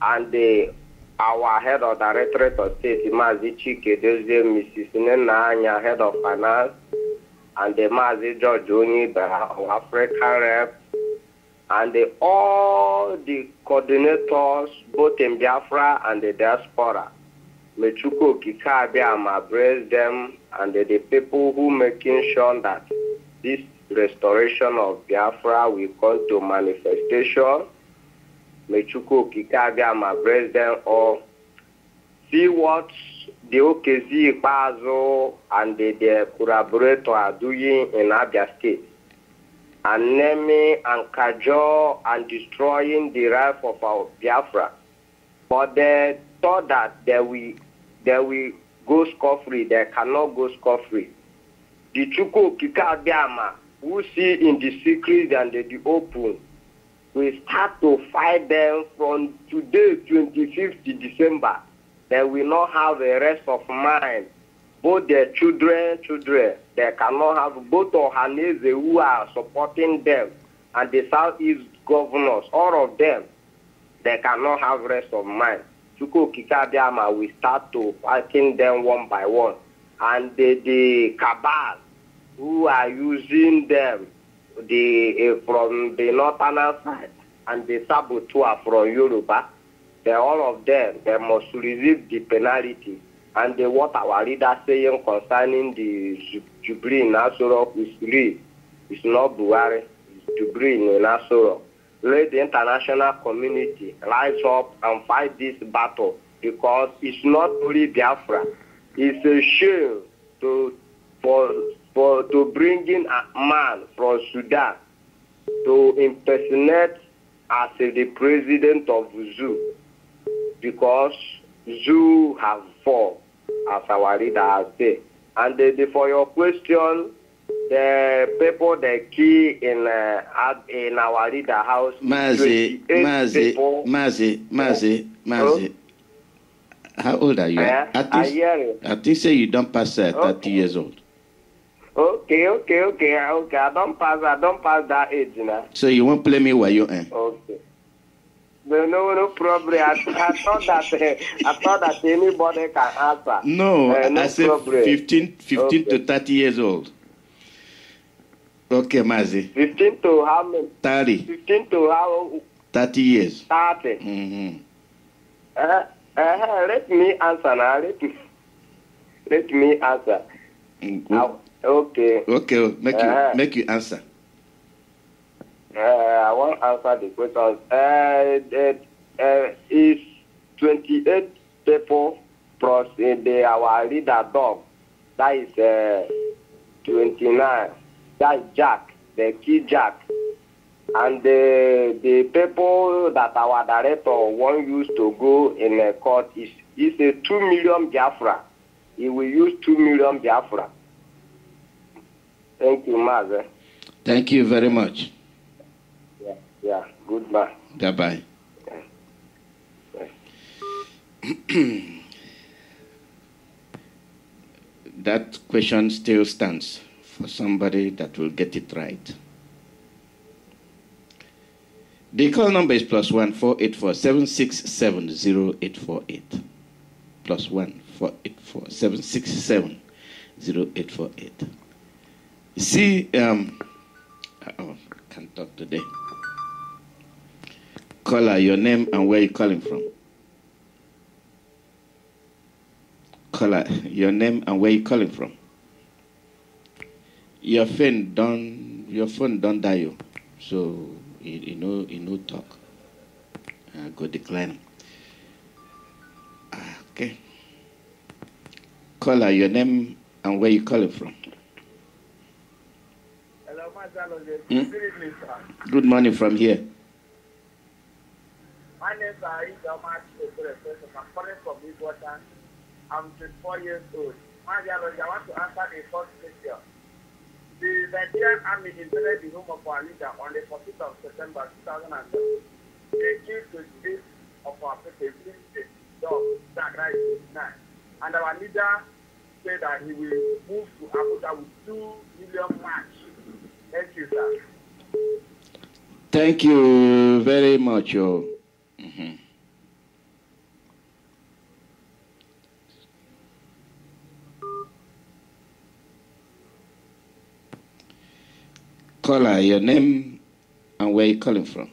and our head of Directorate of State, Mazi Chike, Mrs. Nenanya, head of finance, and the Mazi George Oni, our African rep, and all the coordinators, both in Biafra and the diaspora. Mechuko Kikabiama praise them, and the people who making sure that this restoration of Biafra will come to manifestation. Mechuko Kikabiama praise them all. See what the OKZ Bazo and the collaborator are doing in Abia State. And naming and cajole and destroying the life of our Biafra. But they thought that they will go scot-free. They cannot go scot-free. The Chuko Kikabiama, who see in the secret and the open, we start to fight them from today, 25th December. They will not have a rest of mind. Both their children, they cannot have both Ohanese who are supporting them and the Southeast governors, all of them, they cannot have rest of mind. Chuko Kikabiama will start to fighting them one by one. And the cabal who are using them from the northern side and the saboteur from Yoruba, all of them, they must receive the penalty. And what our leader saying concerning the Jubilee in Asoro is real. It's not Buhari, it's Jubilee in Asoro. Let the international community rise up and fight this battle, because it's not only Biafra. It's a shame to bring in a man from Sudan to impersonate as the president of Zoo, because Zoo have fallen, as our leader has said. And for your question, the people they key in our leader house, Mazi. How old are you? I think say you don't pass 30 years old. Okay. I don't pass that age now. So you won't play me while you Okay. No problem. I thought that anybody can answer. No, I said 15 okay. To 30 years old. Okay, Mazi. 15 to how many? 30. 15 to how? 30 years. 30. Mm-hmm. Let me answer now. Let me answer. Mm-hmm. Okay. Okay, make you answer. I want to answer the question. Is 28 people plus our leader dog. That is 29. That is Jack, the key Jack. And the people that our director want use to go in a court is a 2 million Biafra. He will use 2 million Biafra. Thank you, Mazi. Thank you very much. Yeah. Goodbye. Bye-bye. Yeah. That question still stands for somebody that will get it right. The call number is +1 484 767 0848. +1 484 767 0848. See, can't talk today. Caller, your name and where you calling from. Caller, your name and where you calling from. Your phone don't die you, so you know talk. Go decline. Okay. Caller, your name and where you calling from. Hello, Alozie. Good evening, sir. Good morning from here. My name is I'm calling from Midwater. I'm 24 years old. Alozie, I want to answer the first question. The Nigerian Army invaded the home of our leader on the 14th of September 2007. They killed 28 of our people, the dog, that right tonight. And our leader said that he will move to Abuja with 2 million march. Thank you, sir. Thank you very much. Mm-hmm. Caller, your name and where you calling from?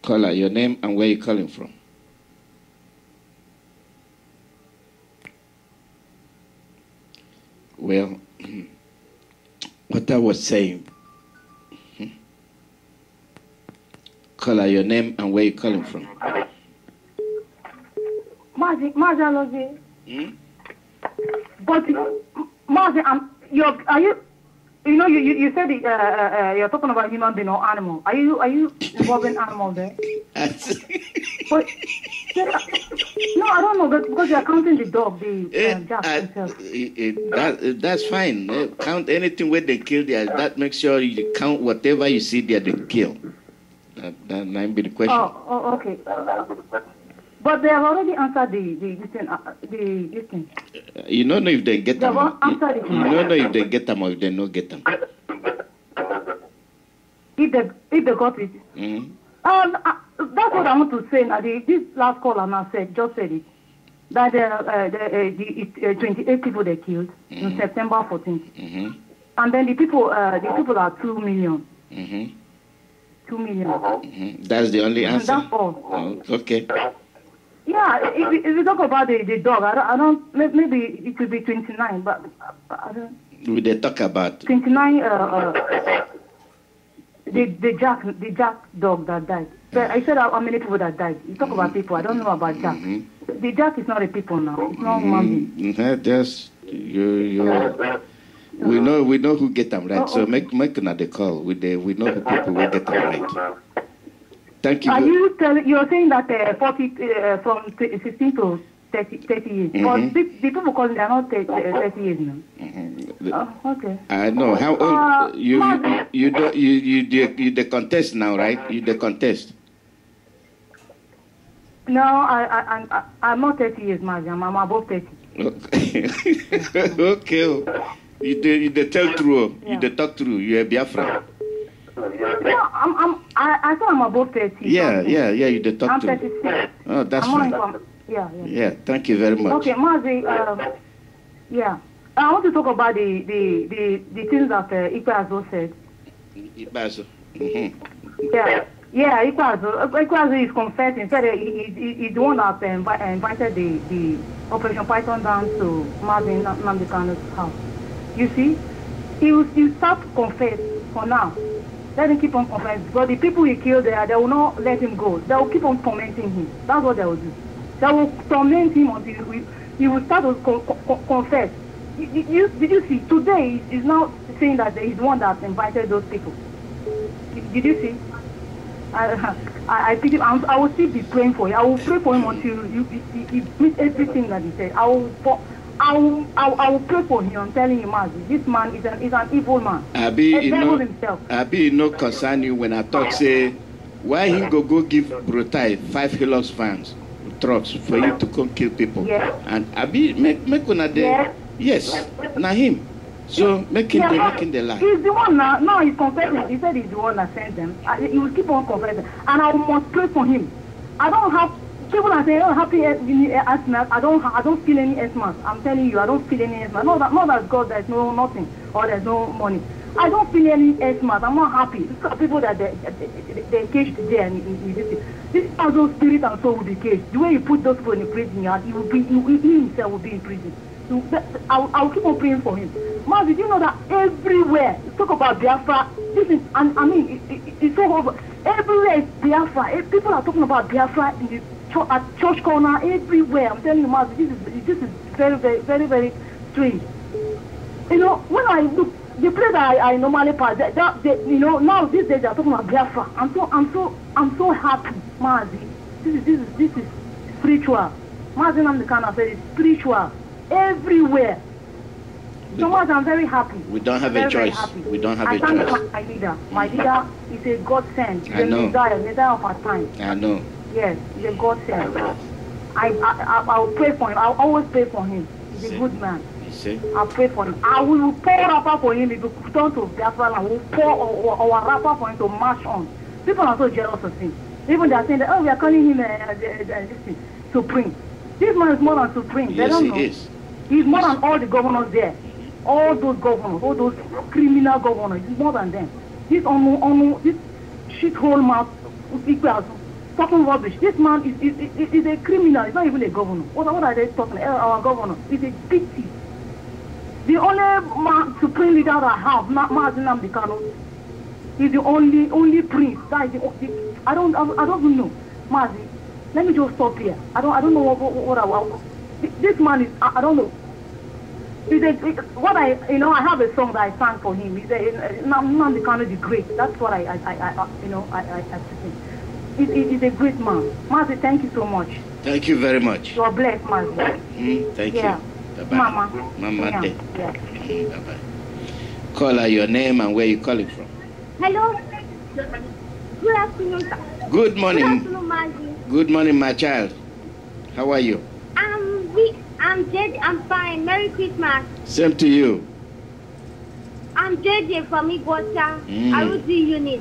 Caller, your name and where you calling from? Well, what I was saying. Caller, your name and where you calling from? Alozie. But Mazi, you said you're talking about human being or animal. Are you involving animal there? But, no, I don't know, because you're counting the dog, the jack himself. That's fine. Count anything where they kill there. That makes sure you count whatever you see there they kill. That might be the question. Oh, okay. But they have already answered the thing. You don't know if they get them. You don't know if they get them or if they don't get them. If they got it. That's what I want to say. Now, this last caller now just said it. That the 28 people they killed on September 14th. And then the people are 2 million. 2 million. That's the only answer? That's all. Oh, okay. Yeah, if you talk about the dog, I don't, maybe it could be 29, but I don't. Will they talk about? 29, the Jack dog that died. So I said how many people that died. You talk about people, I don't know about Jack. The Jack is not a people now, it's not human being. Just, we know who get them right, so make another call. We know who people will get them right. Thank you. You're saying that 40 from 16 to 30 years. But the people calling they are not 30 years now. Okay. I know. How old you the contest now, right? You the contest. No, I'm not 30 years, madam. I'm above 30. Okay. Okay. You the tell true. Yeah. You the talk true. You are Biafra. No, I thought I'm above 30. Yeah. You the talk true. I'm 36. Oh, that's fine. Yeah. Thank you very much. Okay, Mazi. Yeah. I want to talk about the things that Ikweazu said. Ikweazu. Yeah, Ikweazu is confessing. Said he's the one that invited the Operation Python down to Mazi Nnamdi Kanu's house. You see, he start to confess for now. Let him keep on confessing. But the people he killed there, they will not let him go. They will keep on tormenting him. That's what they will do. They will torment him until he will start to confess. Did you see? Today he's now saying that he's the one that invited those people. Did you see? I pity him. I will still be praying for him. I will pray for him until he meets everything that he said. I will pray for him. I'm telling you, this man is an evil man. Devil himself. Abi no concern you when I talk say why he go give Brutai 5 Hilux vans trucks for you to come kill people. Yes. And Abi make una there. Yes. Now him. So make him the lie. He's the one now. No, he's confessing. He said he's the one that sent them. He will keep on confessing. And I must pray for him. I don't have people are saying, happy asthma. I don't feel any asthma. I'm telling you, I don't feel any asthma. Not that God there's no nothing or there's no money. I don't feel any asthma. I'm not happy. Because people that they caged there and this is how those spirit and soul will be caged. The way you put those people in the prison yard, he himself will be in prison. So I'll keep on praying for him. Man, did you know that everywhere, talk about Biafra, this is, and I mean, it's so over. Everywhere is Biafra. People are talking about Biafra in the at church corner, everywhere. I'm telling you, man, this is very, very, very, very strange. You know, when I look, the place I normally pass, now these days they are talking about Biafra. I'm so happy, Mazi. This is spiritual. Mazi Nnamdi Kanu said it's spiritual. Everywhere. So much I'm very happy. We don't have a choice. We don't have a choice. I thank my leader. My leader is a God sent. He's a Messiah of our time. I know. Yes, he's a God sent. I'll pray for him. I'll always pray for him. He's a good man. I'll pray for him. I will pour rapper for him. If you turn to Biafra, I will pour our rapper for him to march on. People are so jealous of him. Even they are saying that, we are calling him supreme. This man is more than supreme. They don't know. He is. He's more than all the governors there. all those governors, all those criminal governors, it's more than them. This this shithole mouth people are talking rubbish. This man is a criminal. He's not even a governor. What are they talking? Our governor is a big thief. The only supreme leader that I have, Mazi Nnamdi Kanu, is the only prince. That is I don't even know. Mazi, let me just stop here. I don't know what I want. This man is I don't know. I have a song that I sang for him. He said Nnamdi Kanu the great. That's what I He's a great man. Mazi, thank you so much. Thank you very much. You are blessed, Mazi. Thank you. Bye-bye. Mama. Mama. Yeah. Bye-bye. Call her your name and where you calling from. Hello. Good afternoon, sir. Good morning. Good afternoon, Mazi. Good morning, my child. How are you? I'm Jed. I'm fine. Merry Christmas. Same to you. I'm JJ from Igota, Alozie unit.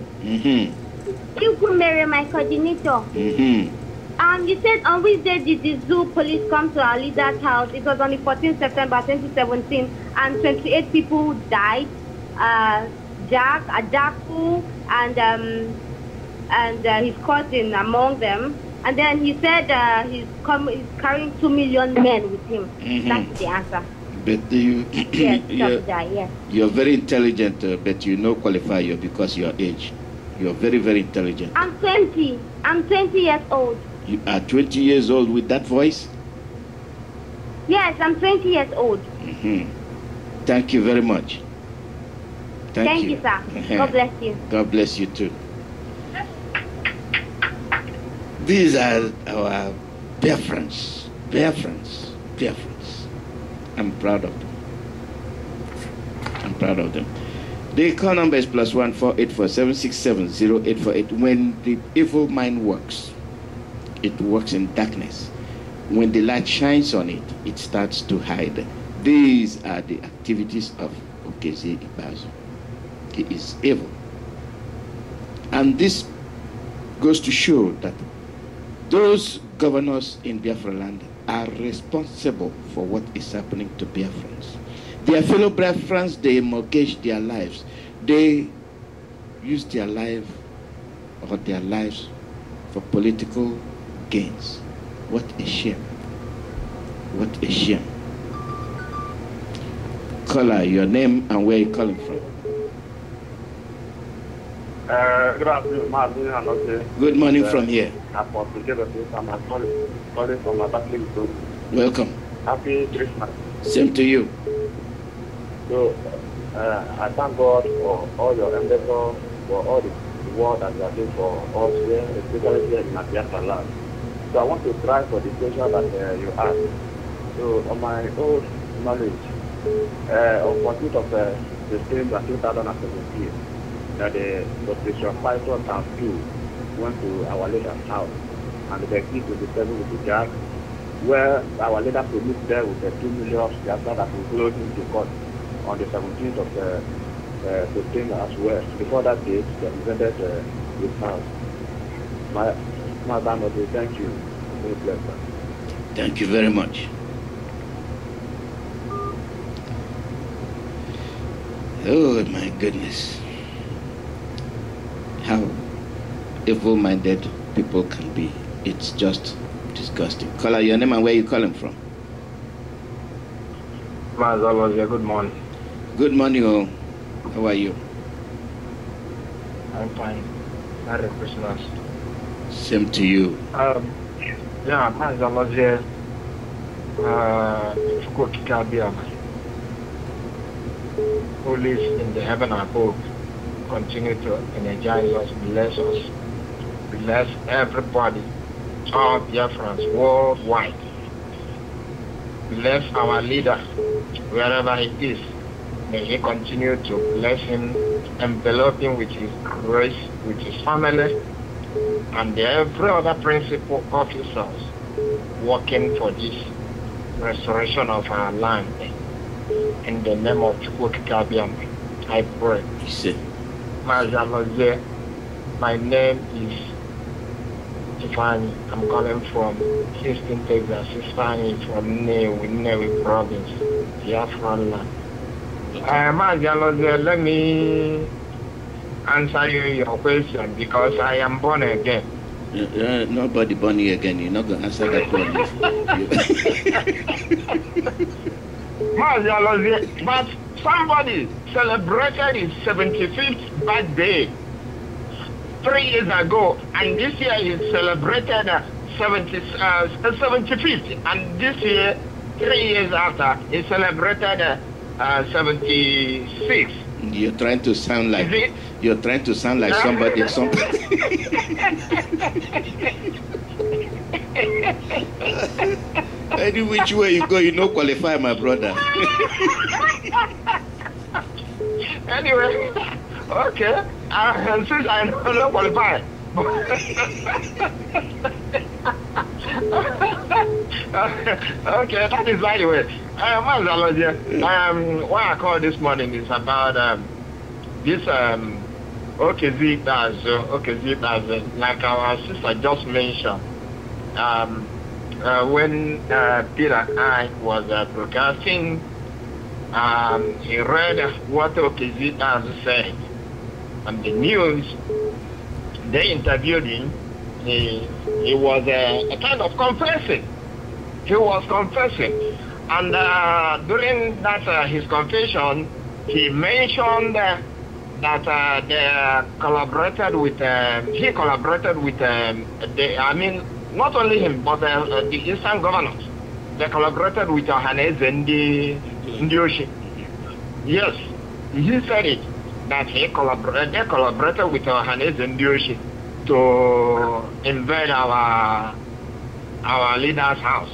You could marry my coordinator. You said on which day did the zoo police come to our leader's house? It was on the 14th September 2017, and 28 people died. Jack, Adaku, and his cousin among them. And then he said he's carrying 2 million men with him. That's the answer. But you, yes, you're very intelligent, but you no qualify you because your age. You're very, very intelligent. I'm 20. I'm 20 years old. You are 20 years old with that voice? Yes, I'm 20 years old. Thank you very much. Thank you, sir. God bless you. God bless you too. These are our dear friends. Dear friends. Dear friends. I'm proud of them. I'm proud of them. The call number is +1 4847 670 When the evil mind works, it works in darkness. When the light shines on it, it starts to hide. These are the activities of Okezie Ikpeazu. He is evil. And this goes to show that those governors in Biafra land are responsible for what is happening to Biafrans. Their fellow Biafrans, they mortgage their lives. They use their life or their lives for political gains. What a shame. What a shame. Caller, your name and where you calling from. Good afternoon, Mazi. Good morning from here. I'm calling from Abakaliki Group. Welcome. Happy Christmas. Same to you. So, I thank God for all your endeavor, for all the work that you are doing for us here, especially here in Biafra land. So I want to try for the question that you asked. So on my own knowledge, on 14th of December 2017, that the Operation Python Town 2 went to our leader's house, and they key to the table with the jack, where our leader promised there with the 2 million Biafra that will close into court on the 17th of September as well. Before that date, they presented his house. Madam, thank you. Very pleasant. Thank you very much. Oh my goodness. How evil-minded people can be. It's just disgusting. Caller, your name and where you calling from? Alozie, good morning. Good morning, all. How are you? I'm fine. Merry Christmas. Same to you. Yeah, Alozie, who lives in the heaven above, continue to energize us, bless everybody, all Biafrans worldwide. Bless our leader, wherever he is. May he continue to bless him, envelop him with his grace, with his family, and every other principal officers working for this restoration of our land. In the name of Chukwukabiam, I pray. Alozie, my name is Tivon. I'm calling from Houston, Texas. Tivon from Nnewi province, Biafra land. Alozie, let me answer your question because I am born again. Nobody born here again. You're not going to answer that one. Alozie, but somebody celebrated his 75th birthday 3 years ago, and this year he celebrated 75th, and this year, 3 years after, he celebrated 76. You're trying to sound like somebody. Any which way you go, you no qualify, my brother. Anyway, okay. Since I don't qualify. Okay, that is by the way. What I called this morning is about this OKZ like our sister just mentioned. When Peter and I was broadcasting, he read what OKZ said on the news. They interviewed him. He was a kind of confessing. He was confessing. And during that his confession, he mentioned that they collaborated with, he collaborated with, not only him, but the Eastern governors. They collaborated with Ohaneze and the Oshi. Yes, he said it, that they collaborated with Ohaneze and the Oshi to invade our leader's house.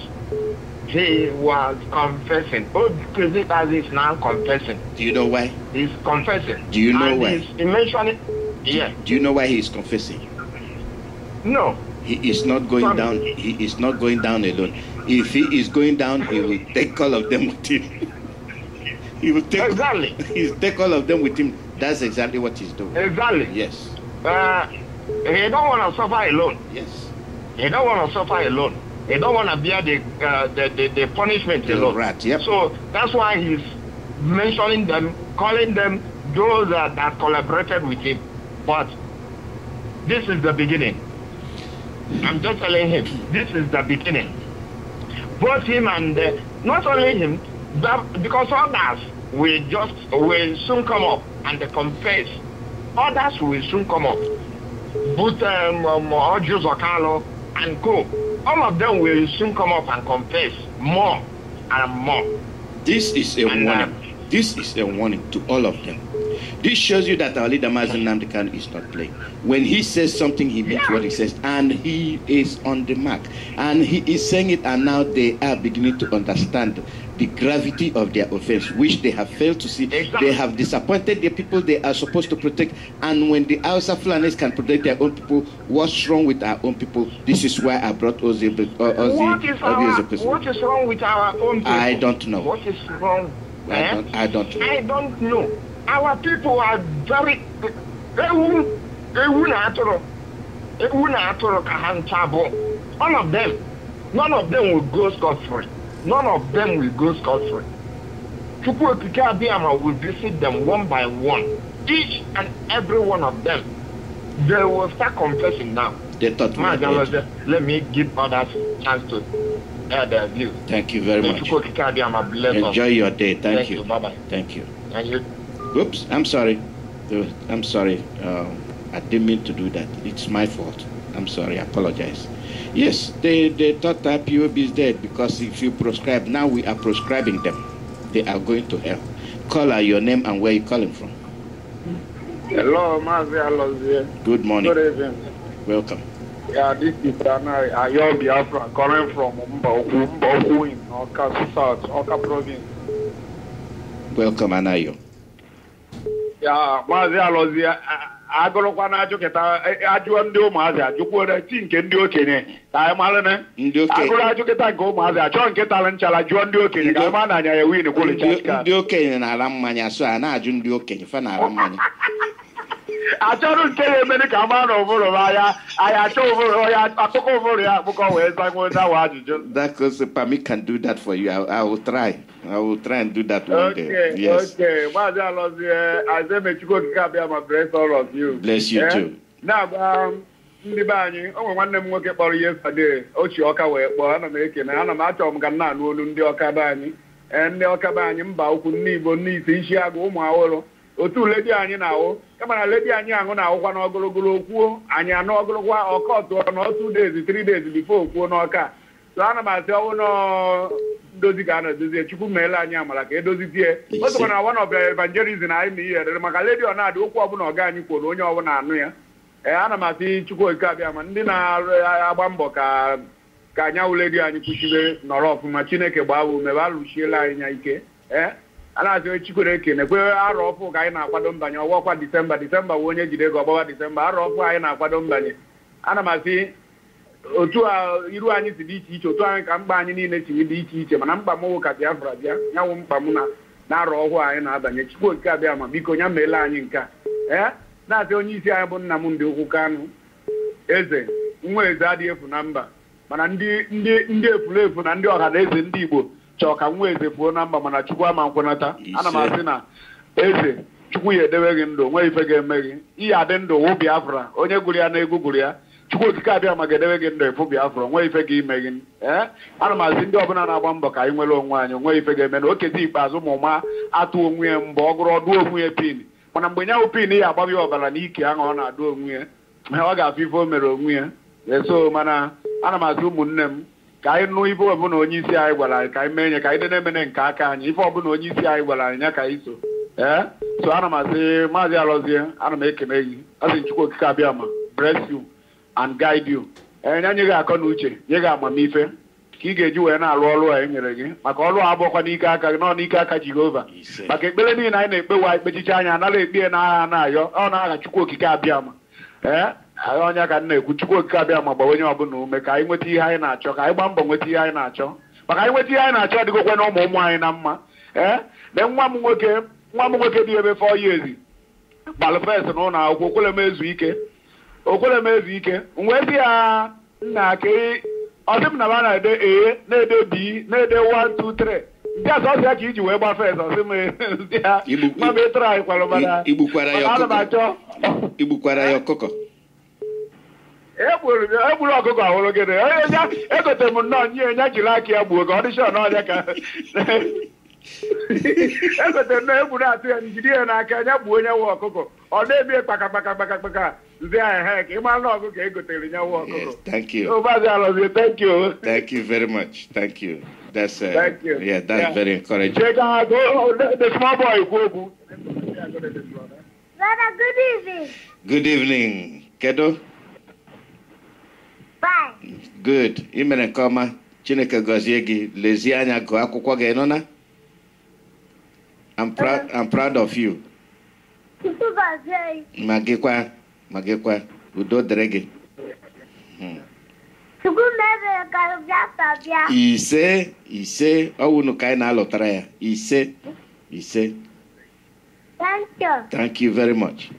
He was confessing. As is now confessing. Do you know why? He's confessing. Do you know why? He mentioned it. Yeah. Do you know why he is confessing? No. He is not going down. He is not going down alone. If he is going down, he will take all of them with him. He will take exactly. He'll take all of them with him. That's exactly what he's doing. Exactly. Yes. He don't want to suffer alone. Yes. He don't want to suffer alone. He don't want to bear the punishment alone. Right. Yep. So that's why he's mentioning them, calling them those that collaborated with him. But this is the beginning. I'm just telling him, this is the beginning. Both him and not only him, because others will soon come up and confess. Others will soon come up. Both Ojus Okalo and Co. All of them will soon come up and confess more and more. This is a warning. This is a warning to all of them. This shows you that our leader Mazi Nnamdi Kanu is not playing. When he says something, he means what he says, and he is on the mark. And he is saying it, and now they are beginning to understand the gravity of their offense, which they have failed to see. Exactly. They have disappointed the people they are supposed to protect. And when the Hausa Fulanis can protect their own people, what's wrong with our own people? This is why I brought Ozzy. What is wrong with our own people? I don't know. What is wrong? I don't know. I don't know. Our people are very... All of them. None of them will go scot-free. None of them will go scot-free. Chukwuokike will visit them one by one. Each and every one of them. They will start confessing now. They thought let me give others a chance to air their view. Thank you very much. Enjoy your day. Thank you. Bye-bye. Thank you. And you. Oops, I'm sorry. I'm sorry. I didn't mean to do that. It's my fault. I'm sorry. I apologize. Yes, they thought that POB is dead because if you prescribe, now we are prescribing them. They are going to hell. Call out your name and where you're calling from. Hello, Mazi Alozie. Good morning. Good evening. Welcome. Yeah, this is Ayo Biafra calling from Mboku in Oka South, Oka province. Welcome, Anayo. Yeah, Mazi Alozie. Agorokwa na ajụkịta ajụọ ndị ụmụazị ajụkwuo ti nke ndị okenye ka anyị mara na agụrụ ajụkịta nke ụmụazị achọ nke tara nchala jụọ ndị okenye ka anyị ma na anya ya win kwụrụ chachika ndị okenye na-ara mmanya so a na-ajụ ndị okenye fa na-ara mmanya I told you, many come out over. I told over. That because Pami can do that for you. I will try. I will try and do that one day. Yes. Okay. I say, make you go to Kabia, my bless all of you. Bless you too. Now, ndị be anyị o nwe nwanne m nwoke kpọrọ yesterday ochi ọka wee kpọọ ana m ekene ana m achọ m ka nna anụ olu ndị ọka be anyị ndị ọka be anyị mba ukwu ndị Igbo ndị ise isi agụ ụmụ awụrụ otu ledi anyị na-awụ kama na ledi anyị aṅụ na-awụkwa n'ogologo okwuo anyị anụ ogologo ọka ọtụọ na 2 days 3 days before okwuo n'ọka so ana m asị ọwụ nọ ndozi ka a na-edozie Chukwu meela anyị amara ka edozitie o sokwa na one of evangelism anyị na ihe maka ledi ọ na-adị okwu ọbụla ọga anyị kwuru onye ọbụla anụ ya ana m asị Chukwu abịa ma ndị na-agba mbọ ka anya uledi anyị kwuchibe nọrọ ọfụma Chineke gbaa ume ba alụchiela anyị nya ike a na-asị Chikwere ekwe arọ ọfụ ka anyị na-akwado mbanye ọwọkwa Disemba bụ onye jide ego ọgbawa Disemba arọ ọfụ anyị na-akwado mbanye ana m asị otu a iru anyị si dị iche iche otu anyị ka mkpa anyị niile si dị iche iche mana mkpa m ka Biafra bịa nyanwụ mkpa m na arọ ọhụụ anyị na-abanye Chukwu abịa ma biko nya meela anyị nke a na-asị onye isi anyị bụ nna m ndị ukwu Kanụ eze nwa eze adịghị efu na mba mana ndị efulefu na ndị ọha na eze ndị Igbo chọọ ka nwa eze fuo na mba mana Chukwu ama nkwenata ana m asị na eze Chukwu ya edewe gị ndụ nwe ife ga-eme gị ihe adị ndụ wụ Biafra onye gụrụ ya na egwu gụrụ ya Chukwu okike abịa ma ga-edewe gị ndụ efu Biafra nwe ife ga ime gị ana m asị ndị ọbụla na-agba mbọ ka anyị nwere onwe anyị nwe ife ga-eme na okezi ikpeazụ ma ụma atụ onwe ya mgbe ọ gụrụ ọdụ onwe ya pin mana mgbe nyanwụ pin ya agbaba ya ọbara n'ike ahụ ọ na-adụ onwe ya ọ ga-afụ ife o mere onwe ya eso mana ana m asị ụmụnne m ka anyị nụ ife ọbụla onye isi anyị gwara anyị ka anyị mee nye ka anyị dị na-emene nke aka anyị ife ọbụla onye isi anyị gwara anyị ya ka anyị so so ana m asị Maazị Alozie ana m ekene gị asị Chukwu okike abịa ma bless you and guide you nya nye gị akọ na uche nye gị amamife ka ị ga-eji wee na-alụ ọrụ a e nyere gị maka ọrụ a abụọkwa n'ike aka gị nọ n'ike aka Jehova maka ekpere niile anyị na-ekpewa ekpechicha anya anara ekpe n'agha na-ayọ ọ na-agha Chukwu okike abịa ma agha onye ka m na-ekwu Chukwu okike abịa ma gbawenye ọbụla ume ka anyị nweta ihe anyị na-achọ ka anyị gbaa mbọ nweta ihe anyị na-achọ maka anyị nweta ihe anyị na-achọ dịgokwe na ụmụ anyị na mma na nwa m nwoke dị ebe 4 years gbalụ fes na ụlọ akwụkwọ okwele m ezu ike wee sị ya nna ka ọsị m na m na-ede na-ede B na-ede 1 2 3 ndị ọzọ ọsịa ka iji wee gba fes ọsị m ya ma ma ịtụrụ anyị kwalụ mana igbukwara ya ọkụkọ egburu ọkụkọ ahụrụ gịnị egotere m nnọọ nye nya jiri aka ya gbuo ka ọ dịcha n'ọnya ka egotere na egburu atụ ya njide ya n'aka anya gbuo onye nwe ọkụkọ ọ na-eme kpakakpakakpaka nzi ahịa ka ịma na ọkụkọ egotere nya nwe ọkụkọ. Thank you. Maazị Alozie, thank you. Thank you very much. Thank you. That's thank you. Yeah, that's very encouraging. The small boy Gogu. Brother, good evening. Good evening. Kedo? Bye. Good. Imere nkoma. Chineke gozie gị. Lezie anya gụọ akwụkwọ gị nọ na? I'm proud of you. Magikwa. Udo dere gị. Ise ọwụnụ ka anyị na-alụtara ya. Ise. Thank you very much.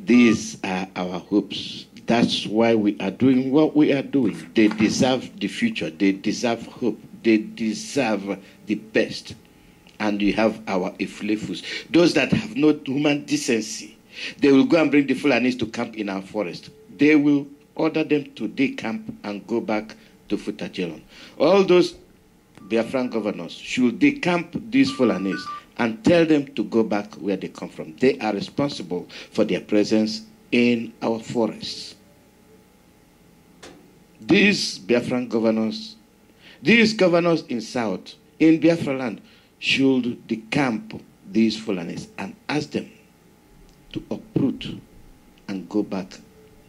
These are our hopes. That's why we are doing what we are doing. They deserve the future. They deserve hope. They deserve the best. And you have our Iflefus. Those that have no human decency, they will go and bring the Fulanis to camp in our forest. They will order them to decamp and go back to Futajelon. All those Biafran governors should decamp these Fulanis and tell them to go back where they come from. They are responsible for their presence in our forests. These Biafran governors, these governors in South, in Biafra land, should decamp these Fulanis and ask them to uproot and go back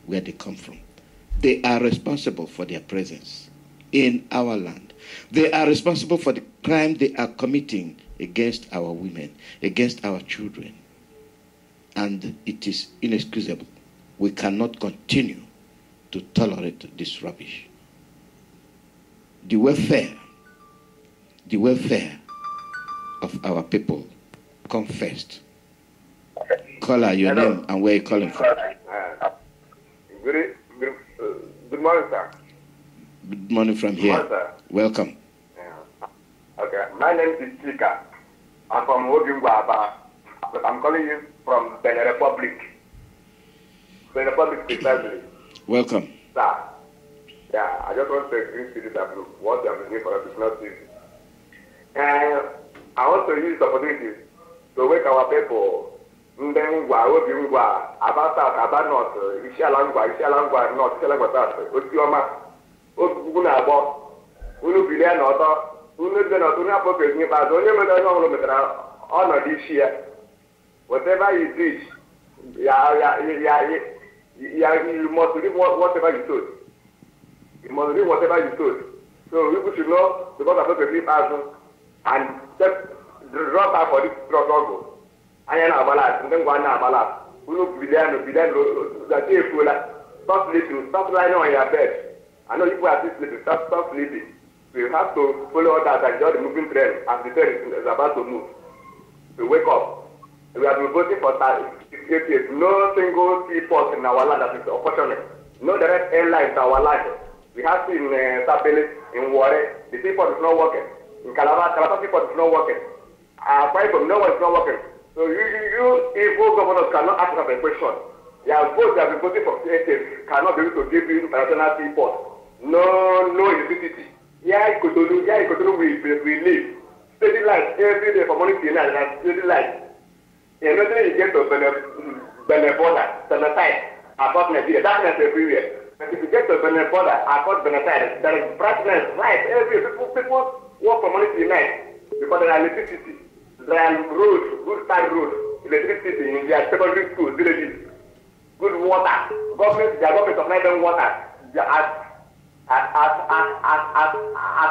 where they come from. They are responsible for their presence in our land. They are responsible for the crime they are committing against our women, against our children. And it is inexcusable. We cannot continue to tolerate this rubbish. The welfare of our people come first. Caller, your name and where you calling from. Good morning, sir. Good morning from here. Good morning, sir. Welcome. Okay, my name is Chika. I'm from Wogimba, but I'm calling you from Benin Republic. Benin Republic precisely. Welcome. Sir, yeah, I just want to agree to this group. What I'm doing for us is not easy. And I want to use the opportunity to wake our people. Ngwa obi ngwa about south about north isiala ngwa north isiala ngwa south otioma ogugu na agbo unu bilia na ọtọ unu dị na ọtọ unu apụ kezinye kpaazụ onye mere onye ọhụrụ metara ọnọdụ isi ya whatever you teach you must read whatever you told. You must read whatever you told. So people should know because I'm going to keep asking and just drop out for this struggle. Anya na balance, ndị ngwa na balance. Unu bidan that day fulla. Stop sleeping, stop lying on your bed. I know people are still sleeping, stop sleeping. So you have to follow that and just the moving trend as the trend is about to move. So wake up. We have been voting for 68 years. No single seaport in our land that is unfortunate. No direct airline to our land. We have seen Sapele, in Ware, the seaport is not working. In Calabar seaport is not working. No one is not working. So you evil governors cannot answer the question. Your vote that have been voting for 8 years cannot be able to give you international seaport. No electricity. Yeah, Kotonu we live. Steady light every day from morning to night, and steady light. And then you get to Benin border, Benin across Nigeria, darkness everywhere. And if you get to Benin border, across Benin there is brightness, light everywhere. People walk from morning to night because there are electricity. There are roads, good side roads, electricity in their secondary schools, villages, good water. Their government supply them water as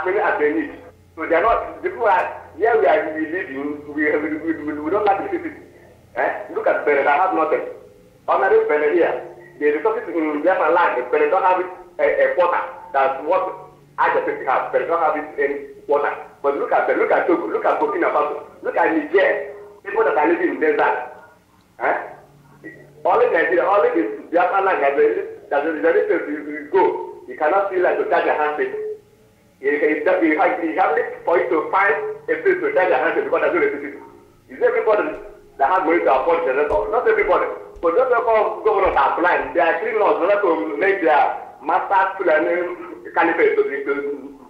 many as they need. So they are not, people are, here we living, we don't like electricity. Look at Benin, I have nothing. Honorable Benin here, the resources in their land, Benin don't have a water. That's what I just have. Benin don't have it in water. But look at Togo, look at Burkina Faso, look at Niger, people that are living in desert. Only Nigeria, only the Biafran land that's the place you go. You cannot feel like to charge your handset. You have for you to find a place to charge your handset because there's no electricity. It's everybody that has money to afford generator. Not everybody. But just because governors are blind, they are cleaning us in order to make their masters caliphate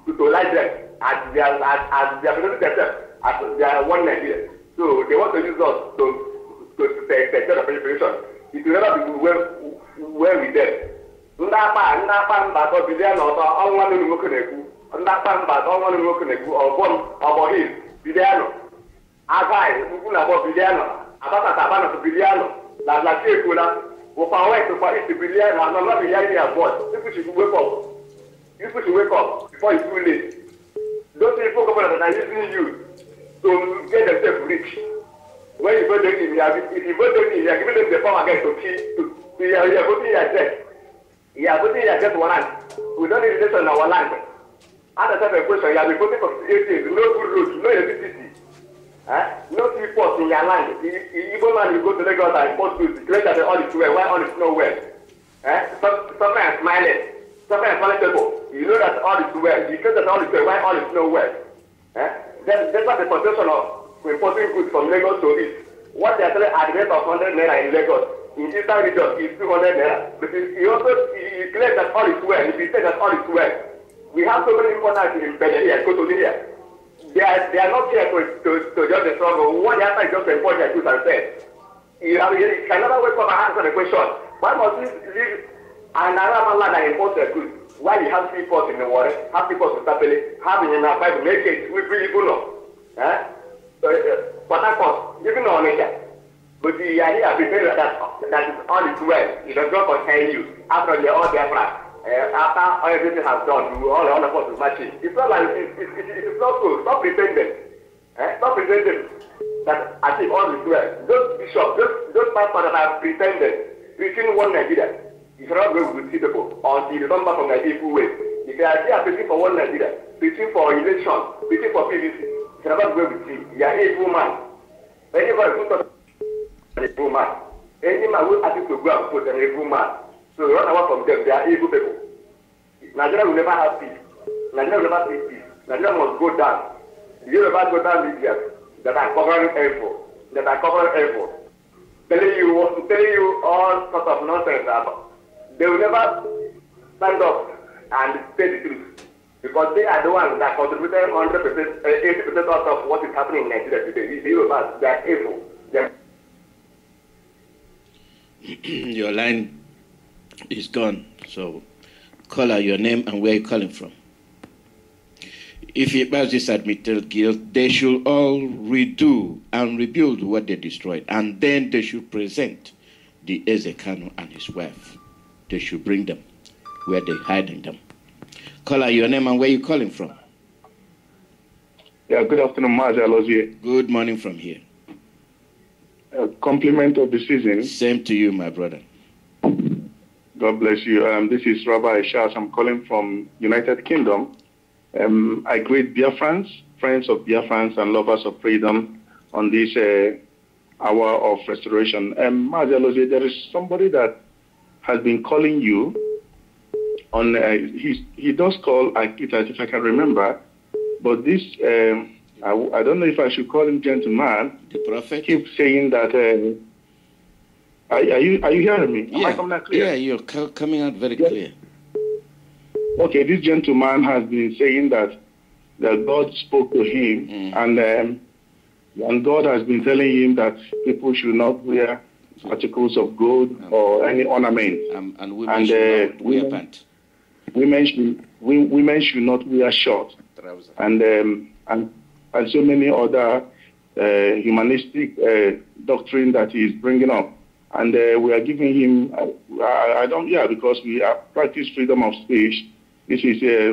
to light them. As they are presenting themselves as they are one Nigeria. So they want to use us to take the preparation. It will never be well with them. Ndapa mba bilia na ọtọ ọnwa nínú nwoke na-ekwu. Ndapa mba ọnwa nínú nwoke na-ekwu ọbọhị biliano. Agai ugwu na abọ biliano. Abata abana to biliano. La chiekwula. Ụkwa wet ụkwa isi biliano. Anọlọ bi ya iri abụọ. People should wake up. People should wake up before it's too late. Those people governors are using you to get themselves rich. When you vote them in, if you vote them in, you are giving them the power again to kill. You are voting your death. You are voting your death one land. We don't need this on our land. Answer the question. You have been voting for 8 years. No good roads, no electricity. No seaports in your land. The Igbo man will go to Lagos and import goods. Declare that all is well. Why all is not well? Sometimes smiling. Sometimes smiling people. You know that all is well. You know that all is well. Why all is not well? That's why the position of importing goods from Lagos to East. What they are selling at the rate of 100 naira in Lagos, in Eastern region is 200 naira. But he also claims that all is well. If he says that all is well, we have so many importers in Benin here, Cotonou here. They are not here to just the struggle. What they have to just import their goods and sell. You can never wake up and answer the question. Why must we live another land and import their goods? Why you have people in the water, have people to Sapele, have in our Bible, make it, we really do know. But of course, even on nature. But the idea prepared that is all is well. It does not contain you. After all their plan, after everything has done, all of us will match it. It's not like it's not good. Stop pretending. Stop pretending that I think all is well. Those bishops, those pastors that are pretending, preaching one Nigeria. You cannot go with people until you come back from Nigeria full way. If they are preaching for one Nigeria, preaching for election, preaching for PVC, you cannot go with you. You are a evil man. Anybody who talks about an evil man, Any man who asks to go and put an evil man, so run away from them. They are evil people. Nigeria will never have peace. Nigeria will never see peace. Nigeria must go down. You never go down media that are covering evil. Telling you all sorts of nonsense. They will never stand up and say the truth. Because they are the ones that contributed 100%, 80% out of what is happening in Nigeria today. They are evil. Your line is gone, so call out your name and where you're calling from. If it was this admitted guilt, they should all redo and rebuild what they destroyed, and then they should present the Ezekano and his wife. They should bring them where they're hiding them. Call out your name and where you're calling from. Yeah, good afternoon, Alozie. Good morning from here. Compliment of the season. Same to you, my brother. God bless you. This is Rabbi Shas. I'm calling from United Kingdom. I greet Biafrans, friends of Biafrans and lovers of freedom on this hour of restoration. Alozie, there is somebody that has been calling you on, he does call, if I can remember, but this, I don't know if I should call him gentleman. The prophet? Keep saying that, are you hearing me? Yeah. Am I coming out clear? Yeah, you're coming out very clear. Okay, this gentleman has been saying that God spoke to him, and God has been telling him that people should not wear articles of gold or any ornament. And women should not wear pants. Women should not wear shorts. And so many other humanistic doctrine that he is bringing up. And we are giving him, because we practice freedom of speech. This is a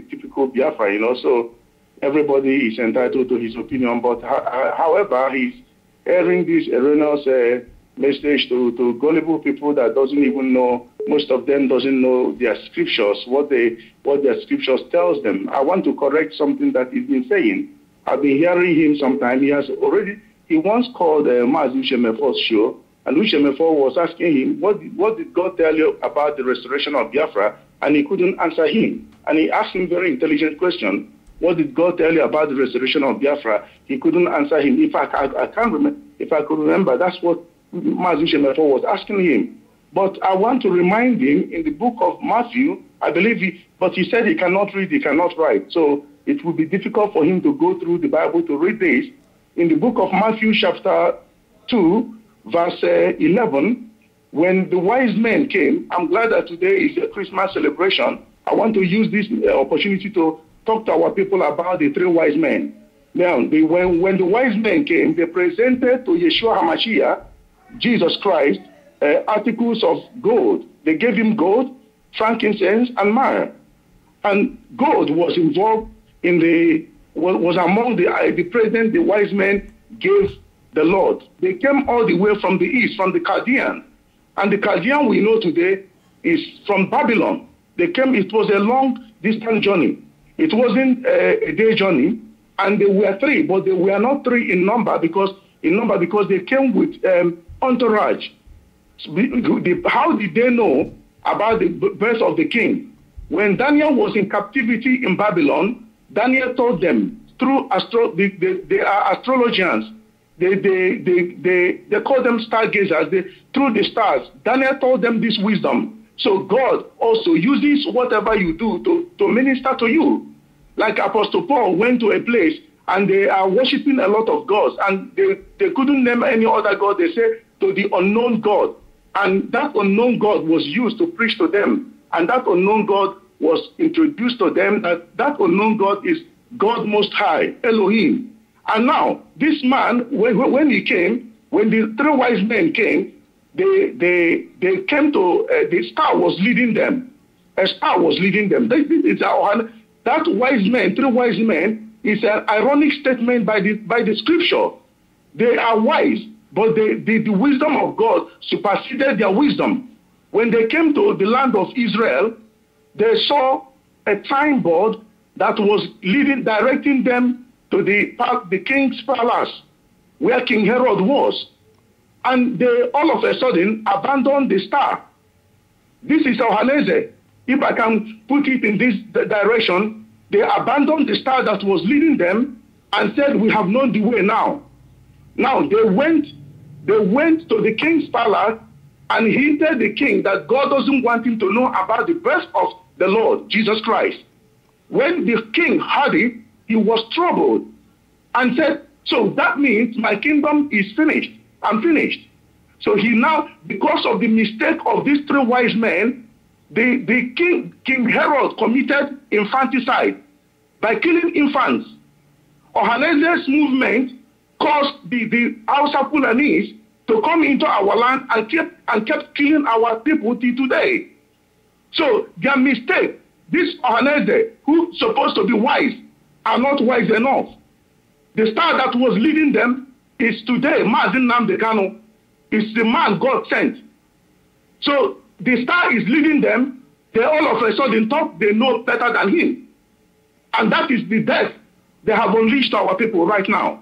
typical Biafra, so everybody is entitled to his opinion. But however, he's airing this erroneous message to gullible people that doesn't even know, most of them doesn't know their scriptures, what their scriptures tells them. I want to correct something that he's been saying. I've been hearing him sometime. He once called Mazi Shemefor's show, and Shemefor was asking him, what did God tell you about the restoration of Biafra? And he couldn't answer him. And he asked him a very intelligent question. What did God tell you about the restoration of Biafra? He couldn't answer him. If I could remember, that's what Mazi Shemefor was asking him. But I want to remind him in the book of Matthew, I believe but he said he cannot read, he cannot write. So it would be difficult for him to go through the Bible to read this. In the book of Matthew chapter 2, verse 11, when the wise men came, I'm glad that today is a Christmas celebration. I want to use this opportunity to talk to our people about the three wise men. Now, when the wise men came, they presented to Yeshua HaMashiach, Jesus Christ, articles of gold. They gave him gold, frankincense, and myrrh. And gold was involved was among the present the wise men gave the Lord. They came all the way from the east, from the Chaldean. And the Chaldean we know today is from Babylon. They came, it was a long distance journey. It wasn't a day journey. And they were three, but they were not three in number because they came with entourage. How did they know about the birth of the king? When Daniel was in captivity in Babylon, Daniel told them through they are astrologians. They call them stargazers. Through the stars, Daniel told them this wisdom. So God also uses whatever you do to minister to you. Like Apostle Paul went to a place and they are worshiping a lot of gods and they couldn't name any other god. They say to the unknown God. And that unknown God was used to preach to them. And that unknown God was introduced to them. That unknown God is God Most High, Elohim. And now, this man, when he came, when the three wise men came, they came to, the star was leading them. A star was leading them. That wise men, three wise men, is an ironic statement by the scripture. They are wise, but the wisdom of God superseded their wisdom. When they came to the land of Israel, they saw a signboard that was directing them to the king's palace, where King Herod was. and they all of a sudden abandoned the star. This is Alozie. If I can put it in this direction, they abandoned the star that was leading them and said, we have known the way now. Now they went to the king's palace and hinted the king that God doesn't want him to know about the birth of the Lord, Jesus Christ. When the king heard it, he was troubled and said, so that means my kingdom is finished. I'm finished. So he now, because of the mistake of these three wise men, the King Herod committed infanticide by killing infants. Alozie's movement caused the Hausa Fulanese to come into our land and kept killing our people till today. So their mistake, this Alozie, who's supposed to be wise, are not wise enough. The star that was leading them is today, Mazin Namdekano, is the man God sent. So the star is leading them, they all of a sudden thought they know better than him. And that is the death they have unleashed our people right now.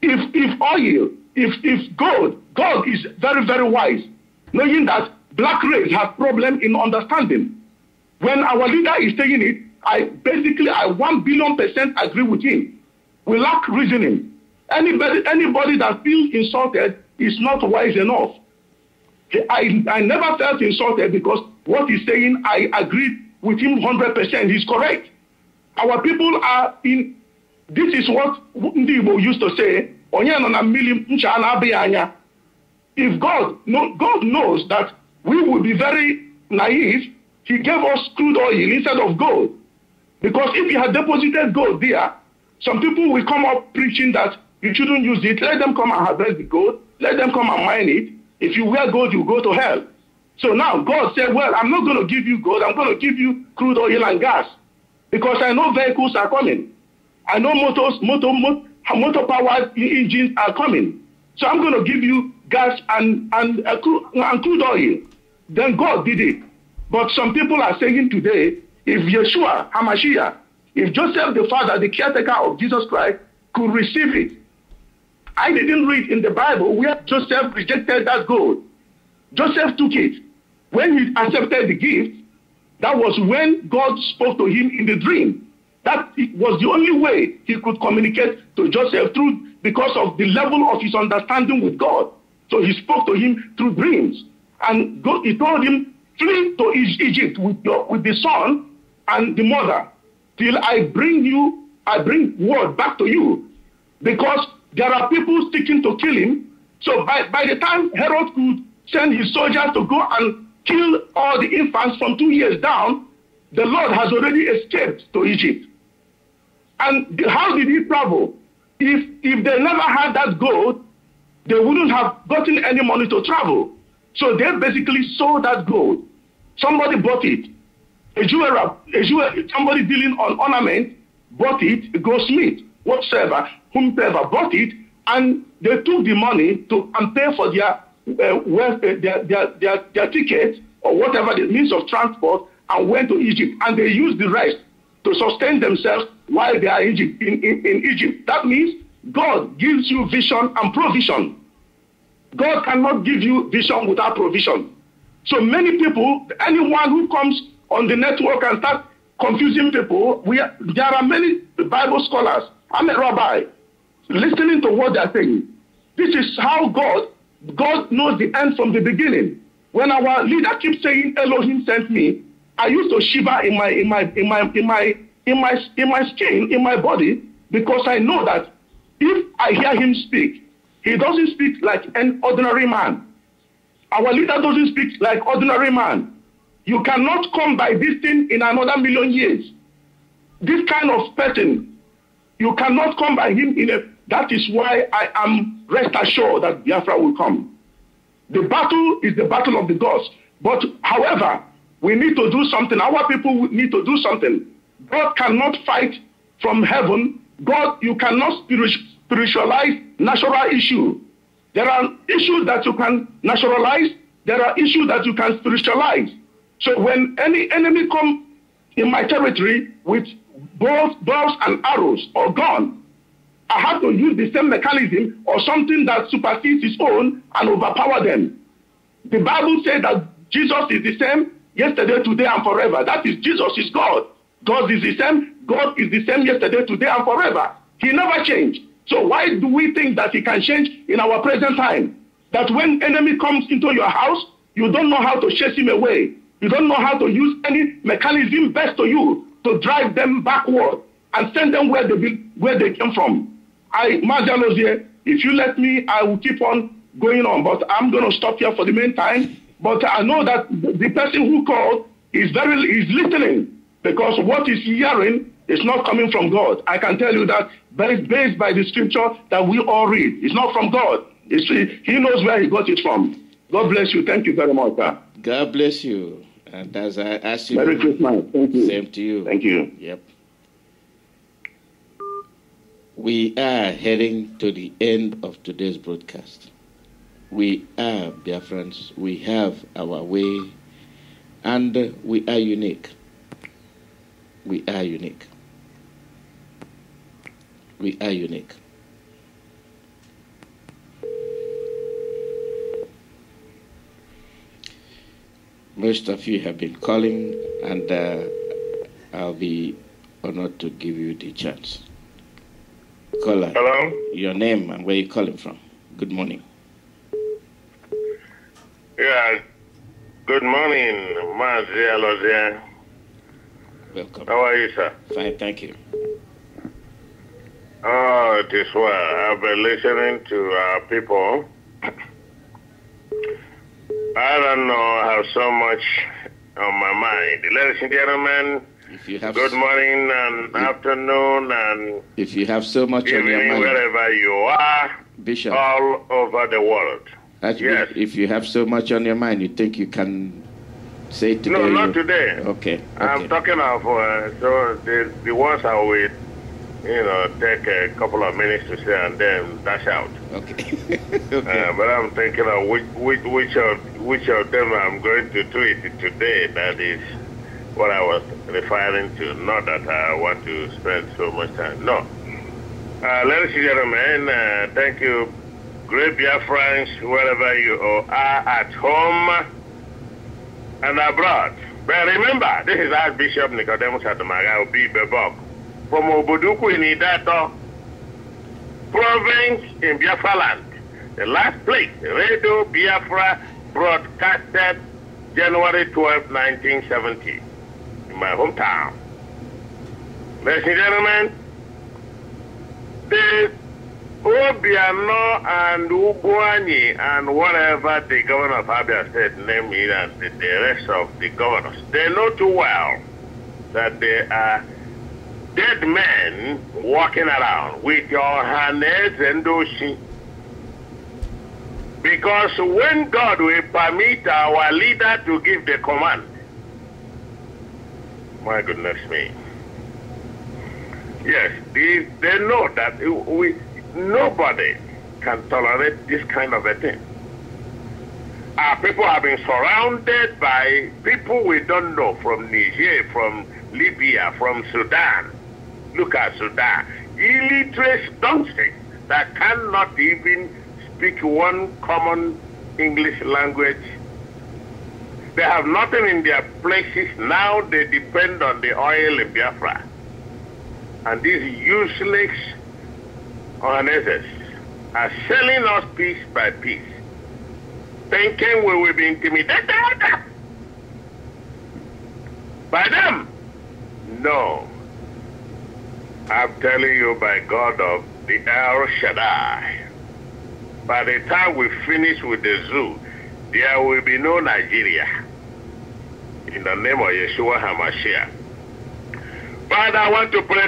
If oil, if gold, God is very, very wise, knowing that black race have problem in understanding. When our leader is saying it, I 1 billion% agree with him. We lack reasoning. Anybody that feels insulted is not wise enough. I never felt insulted because what he's saying, I agree with him 100%. He's correct. Our people are in, this is what Ndibo used to say, if God knows that we will be very naive, he gave us crude oil instead of gold. Because if he had deposited gold there, some people will come up preaching that you shouldn't use it. Let them come and harvest the gold. Let them come and mine it. If you wear gold, you go to hell. So now God said, well, I'm not going to give you gold. I'm going to give you crude oil and gas. Because I know vehicles are coming. I know motor-powered engines are coming. So I'm going to give you gas and crude oil. Then God did it. But some people are saying today, if Yeshua, HaMashiach, if Joseph the father, the caretaker of Jesus Christ, could receive it. I didn't read in the Bible where Joseph rejected that gold. Joseph took it. When he accepted the gift, that was when God spoke to him in the dream. That it was the only way he could communicate to Joseph because of the level of his understanding with God. So he spoke to him through dreams. And he told him, flee to Egypt with the son and the mother till I bring word back to you. Because there are people seeking to kill him. So by the time Herod could send his soldiers to go and kill all the infants from 2 years down, the Lord has already escaped to Egypt. And how did he travel? If they never had that gold, they wouldn't have gotten any money to travel. So they basically sold that gold. Somebody bought it. Somebody dealing on ornament bought it, a goldsmith, whomever bought it, and they took the money and pay for their ticket or whatever the means of transport and went to Egypt. And they used the rest to sustain themselves while they are in Egypt. That means God gives you vision and provision. God cannot give you vision without provision. So many people, anyone who comes on the network and start confusing people, there are many Bible scholars. I'm a rabbi, listening to what they're saying. This is how God knows the end from the beginning. When our leader keeps saying Elohim sent me, I used to shiver in my skin, in my body, because I know that if I hear him speak, he doesn't speak like an ordinary man. Our leader doesn't speak like ordinary man. You cannot come by this thing in another million years. This kind of person, you cannot come by him that is why I am rest assured that Biafra will come. The battle is the battle of the gods. But however, we need to do something. Our people need to do something. God cannot fight from heaven. God, you cannot spiritualize natural issue. There are issues that you can naturalize. There are issues that you can spiritualize. So when any enemy come in my territory with bows and arrows or gun, I have to use the same mechanism or something that supersedes his own and overpower them. The Bible says that Jesus is the same yesterday, today, and forever. That is, Jesus is God. God is the same. God is the same yesterday, today, and forever. He never changed. So why do we think that he can change in our present time? That when enemy comes into your house, you don't know how to chase him away. You don't know how to use any mechanism best to you to drive them backward and send them where they came from. Alozie, if you let me, I will keep on going on, but I'm going to stop here for the meantime. But I know that the person who called is listening, because what he's hearing is not coming from God. I can tell you that based by the scripture that we all read. It's not from God. He knows where he got it from. God bless you. Thank you very much, sir. God bless you. And as I ask you, Merry Christmas. Thank you. Same to you. Thank you. Yep. We are heading to the end of today's broadcast. We are Biafrans. We have our way, and we are unique. We are unique. We are unique. Most of you have been calling, and I'll be honored to give you the chance. Caller. Hello? Your name and where you're calling from. Good morning. Yeah. Good morning, Alozie. Welcome. How are you, sir? Fine, thank you. Oh, it is well. I've been listening to our people. I don't know, I have so much on my mind. Ladies and gentlemen, if you have good morning and afternoon and if you have so much on your mind, wherever you are, Bishop, all over the world. Yes. If you have so much on your mind, you think you can say today? No, not today. Okay. I'm talking of so the ones I will, take a couple of minutes to say and then dash out. Okay. Okay. But I'm thinking of which of them I'm going to do it today. That is what I was referring to. Not that I want to spend so much time. No. Ladies and gentlemen, thank you, great Biafrans, wherever you are at home and abroad. But remember, this is Archbishop Nicodemus Adamaga Obi Bebok from Oboduku in Idato province in Biafra land. The last place, Radio Biafra broadcasted January 12, 1970 in my hometown. Ladies and gentlemen, the Obiano and Uguani and whatever the governor of Abia State named it and the rest of the governors, they know too well that they are dead men walking around with your hands and ocean. Because when God will permit our leader to give the command, my goodness me. Yes, they know that nobody can tolerate this kind of a thing. Our people have been surrounded by people we don't know, from Niger, from Libya, from Sudan. Look at Sudan. Illiterate donkeys that cannot even speak one common English language. They have nothing in their places. Now they depend on the oil in Biafra. And these useless organizers are selling us piece by piece, thinking we will be intimidated by them. No. I'm telling you, by God of the El Shaddai, by the time we finish with the zoo, there will be no Nigeria. In the name of Yeshua HaMashiach. Father, I want to pray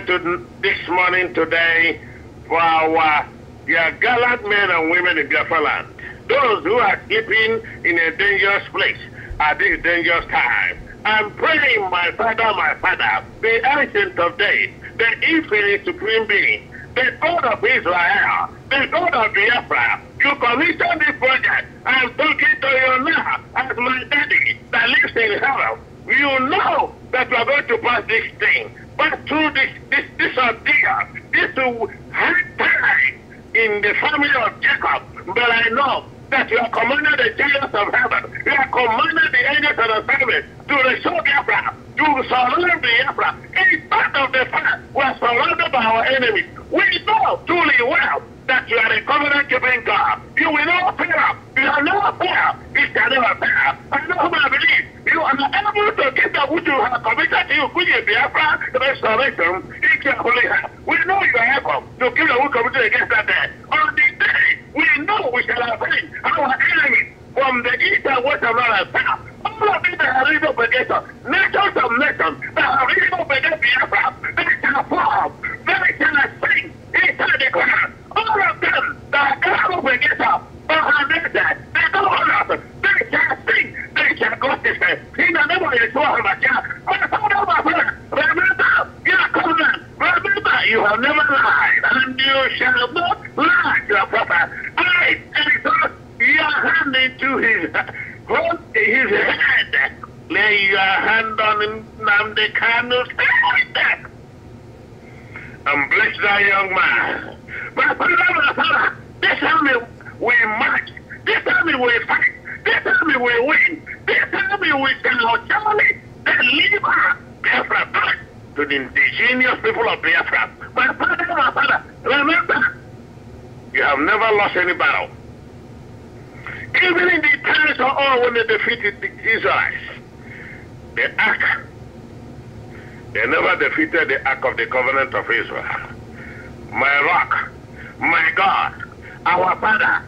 this morning, today, for our dear gallant men and women in Biafra land, those who are sleeping in a dangerous place at this dangerous time. I'm praying, my Father, the Ancient of Days, the infinite supreme being, the God of Israel, the God of Biafra. You commissioned this project. I'm talking to you now as my daddy that lives in heaven. You know that we are going to pass this thing. But through this ordeal, this hard time in the family of Jacob, but I know that you have commanded the giants of heaven, you have commanded the angels of the heaven to restore Biafra, to surround Biafra. In part of the fact we are surrounded by our enemies. We know truly well that you are a covenant-keeping God. You will never fail. You will never fail. It shall never fail. I know whom I believe. You are able to get that which you have committed to you, which is Biafra restoration. It can only have. We know you are able to kill the who committed against that day. On this day, we know we shall avenge our enemies from the east and west and north and south. All of these that have risen up against us, nations of nations that have risen up against Biafra, they shall fall. They shall sing inside the ground. All of them that have come up against us, they don't want us. They shall sing. They shall go to say, in the name of Yeshua HaMashiach. My father, remember your covenant. Remember, you have never lied, and you shall not lie to your prophet. I exalt your hand into his head. Lay your hand on Nnamdi Kanu's head and bless that young man. My father, this army will march. This army will fight. This army will win. This army will surely deliver Biafra back to the indigenous people of Biafra. My father, remember, you have never lost any battle. Even in the times of old when they defeated the Israelites, the ark, they never defeated the ark of the covenant of Israel. My rock, my God, our Father,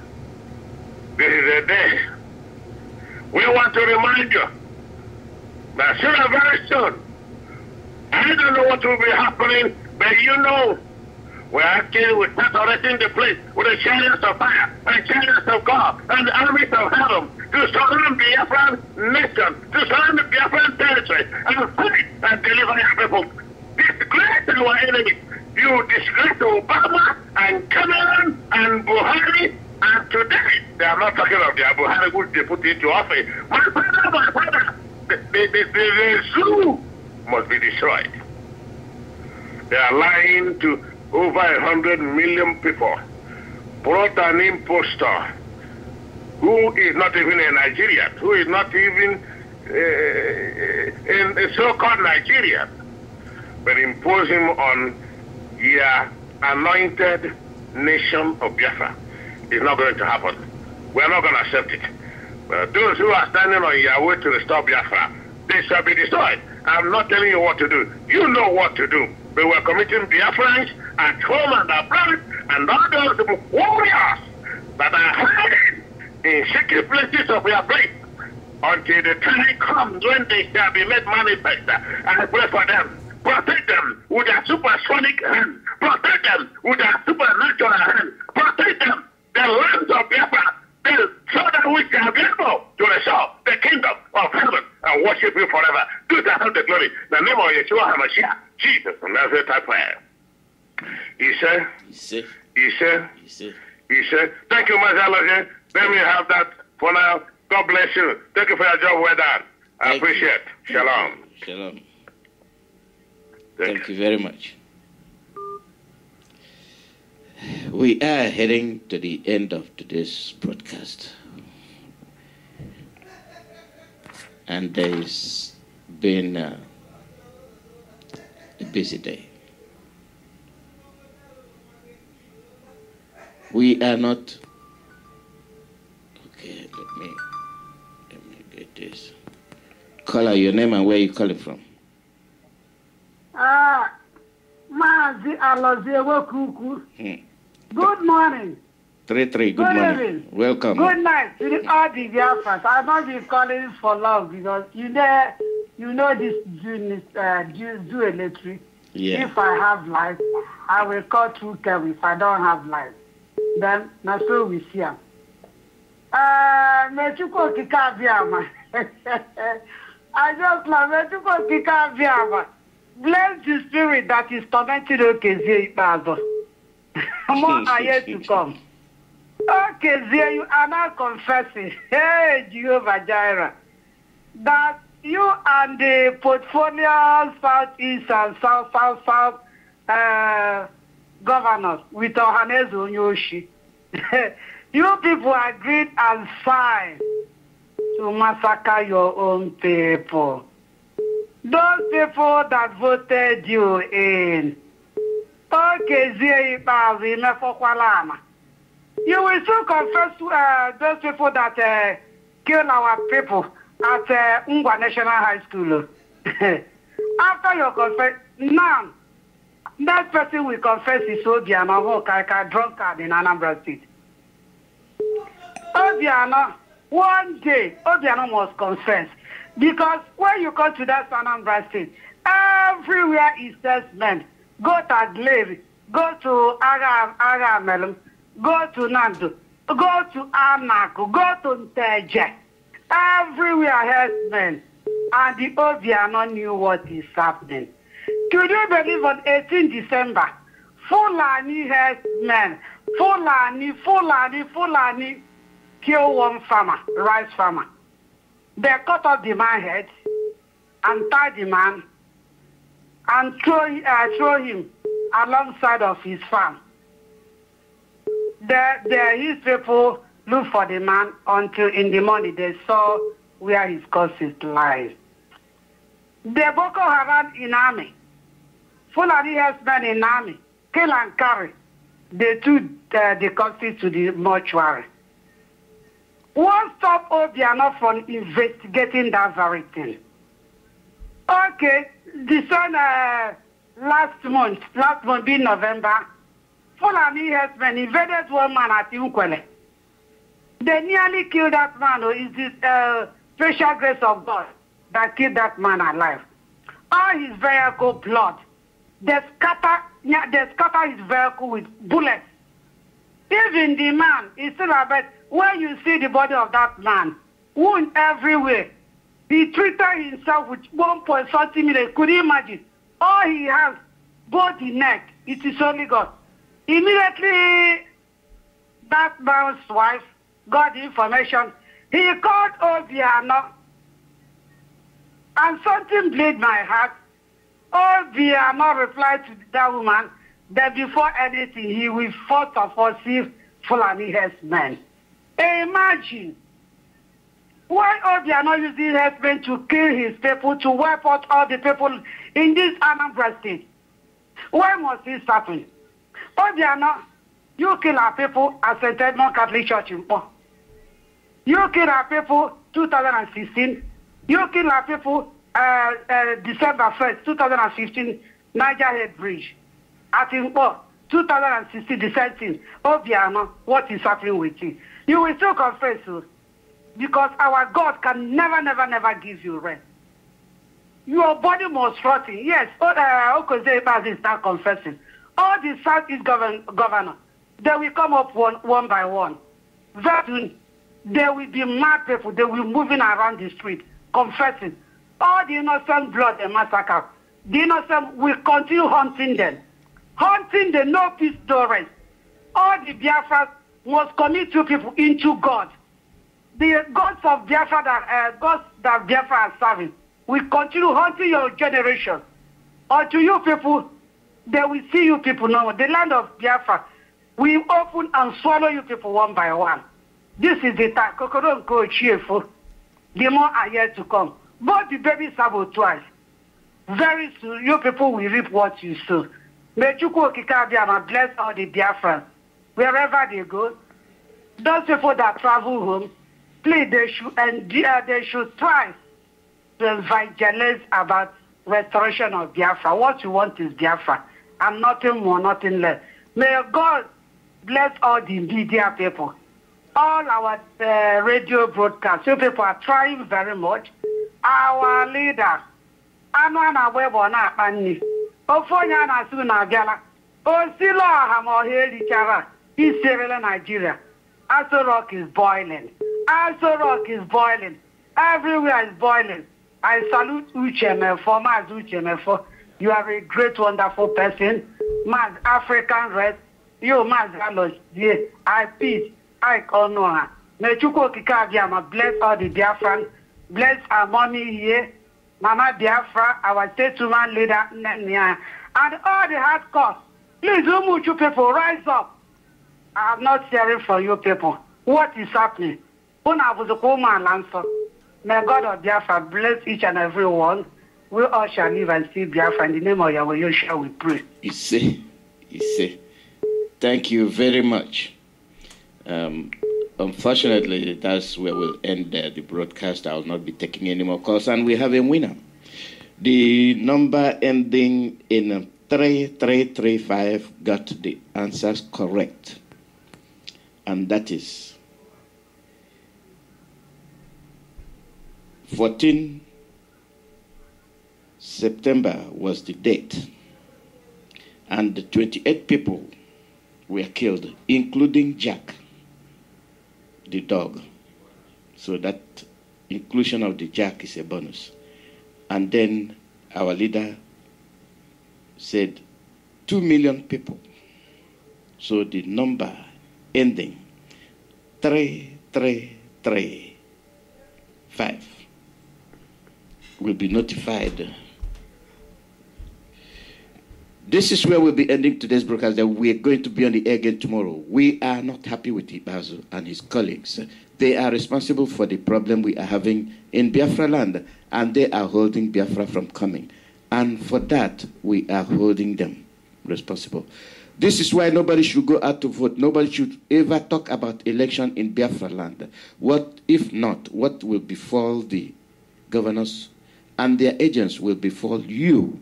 this is a day we want to remind you that soon and very soon, I don't know what will be happening, but you know, we're saturating the place with the chariots of fire and chariots of God and the armies of heaven to surround the Biafran nation, to surround the Biafran territory, and fight and deliver your people. Disgrace our enemies. You disgrace Obama and Cameron and Buhari, and today they are not talking of their Buhari which they put into office. My father, the zoo must be destroyed. They are lying to over 100 million people. Brought an impostor who is not even a Nigerian, who is not even in a so-called Nigerian, but impose him on your anointed nation of Biafra. It's not going to happen. We're not going to accept it. But those who are standing on your way to restore Biafra, they shall be destroyed. I'm not telling you what to do. You know what to do. But we're committing Biafrans at home and abroad, and all those warriors that are hiding in secret places of your place until the time comes when they shall be made manifest. I pray for them. Protect them with their supersonic hand. Protect them with their supernatural hand. Protect them, the lands of Biafra, so that we shall be able to restore the kingdom of heaven and worship you forever. Do that have the glory. The name of Yeshua HaMashiach, Jesus, and that's it I pray. He said, thank you, Master Alozie. Let me have that for now. God bless you. Thank you for your job well done. I appreciate it. Shalom. Shalom. Thank you very much. We are heading to the end of today's broadcast. And there's been a busy day. We are not... Okay, let me get this. Caller, your name and where you calling from? Maazi Alozie Wokuku. Good morning. 3-3, good morning. Welcome. Good night to all the Biafrans. I've not been calling for long because you know this Zoo Electric. Yeah. If I have light, I will call through Kevin. If I don't have light, then that's so we see him. Mechuko Kikabiama. I just love Mechuko Kikabiama. Bless the spirit that is tormenting Okezie Ibazo. More are yet to come. Okezie, you are now confessing, hey Jehovah Jireh, that you and the portfolio Southeast and South governors with Ohanezu Onyoshi. You people agreed and signed to massacre your own people. Those people that voted you in. You will soon confess to those people that kill our people at Ungwa National High School. After your confession, now, that person will confess his Obiano Hokaika drunkard in Anambra State. Obiano, one day, Obiano must confess. Because when you come to that Anambra State, everywhere is testament. Go to Adelaide, go to Agamelum, go to Nando, go to Anako, go to Nteje. Everywhere has men. And the Obiano knew what is happening. Could you believe on 18 December, Fulani has men. Fulani kill one farmer, rice farmer. They cut off the man's head and tie the man and throw him alongside of his farm. His people look for the man until in the morning they saw where his corpse lies. The Boko Haram in army, Fulani herdsmen in army, kill and carry. They took the corpses to the mortuary. What stopped Obiano from investigating that very thing? Okay, the son last month being November, Fulani herdsmen invaded one man at Ukwele. They nearly killed that man. It's the special grace of God that killed that man alive. All his vehicle blood. They scatter his vehicle with bullets. Even the man is still a bit. When you see the body of that man, wound everywhere. He treated himself with 1.40 million. Could you imagine? All he has, both the neck, it is only God. Immediately, that man's wife got the information. He called Obiano, and something bleed my heart. Obiano replied to that woman that before anything, he will first of all see Fulani herdsmen. Imagine why Obiano using herdsmen to kill his people, to wipe out all the people in this Anambra State. Why must this happen? Obiano, you kill our people at St. Edmund Catholic Church in Po. You kill our people 2016. You kill our people December 1st, 2015, Niger Head Bridge. At Impo, 2016, the same thing. Obiano, what is happening with you? You will still confess, because our God can never give you rest. Your body must rot. Yes, Okozeba is now confessing. All the Southeast governor, they will come up one by one. Very soon, there will be mad people. They will be moving around the street, confessing. All the innocent blood they massacre. The innocent will continue hunting them. Hunting the no peace stories. All the Biafras must commit you people into God. The gods of Biafra gods that Biafra are serving will continue hunting your generation. Until you people, they will see you people now. The land of Biafra will open and swallow you people one by one. This is the time. Kokoron go cheerful. The more are yet to come. Both the babies have twice. Very soon, you people will reap what you sow. May Chukwu Okike bless all the Biafrans. Wherever they go, those people that travel home, please, they should try to evangelize about restoration of Biafra. What you want is Biafra, and nothing more, nothing less. May God bless all the media people, all our radio broadcasts. You people are trying very much. Our leader, Anwana Webona Pani, Ofonya Nasuna Gala, Osilo Hamoheli Chara, he's in Nigeria. Aso Rock is boiling. Aso Rock is boiling. Everywhere is boiling. I salute Uchemefo, Maz Uchemefo. You are a great, wonderful person. Maz African Red. You, Maz Alozie. I peace. I honor her. May Chukwu Okike bless all the Biafran. Bless our mommy here. Mama Biafra, our stateswoman leader, Nenia, and all the hardcore. Please, Umuchu people, rise up. I'm not hearing from you people. What is happening? Una was a woman answer. May God of Biafra bless each and every one. We all shall live and see Biafra. In the name of Yahweh Yeshua, we pray. You see. Thank you very much. Unfortunately, that's where we'll end the broadcast. I will not be taking any more calls, and we have a winner. The number ending in 3335 got the answers correct, and that is 14 September was the date, and 28 people were killed, including Jack, the dog. So that inclusion of the Jack is a bonus. And then our leader said 2 million people. So the number ending 3335 will be notified. This is where we'll be ending today's broadcast. That we're going to be on the air again tomorrow. We are not happy with Ibazu and his colleagues. They are responsible for the problem we are having in Biafra land, and they are holding Biafra from coming. And for that, we are holding them responsible. This is why nobody should go out to vote. Nobody should ever talk about election in Biafra land. What if not? What will befall the governors and their agents will befall you.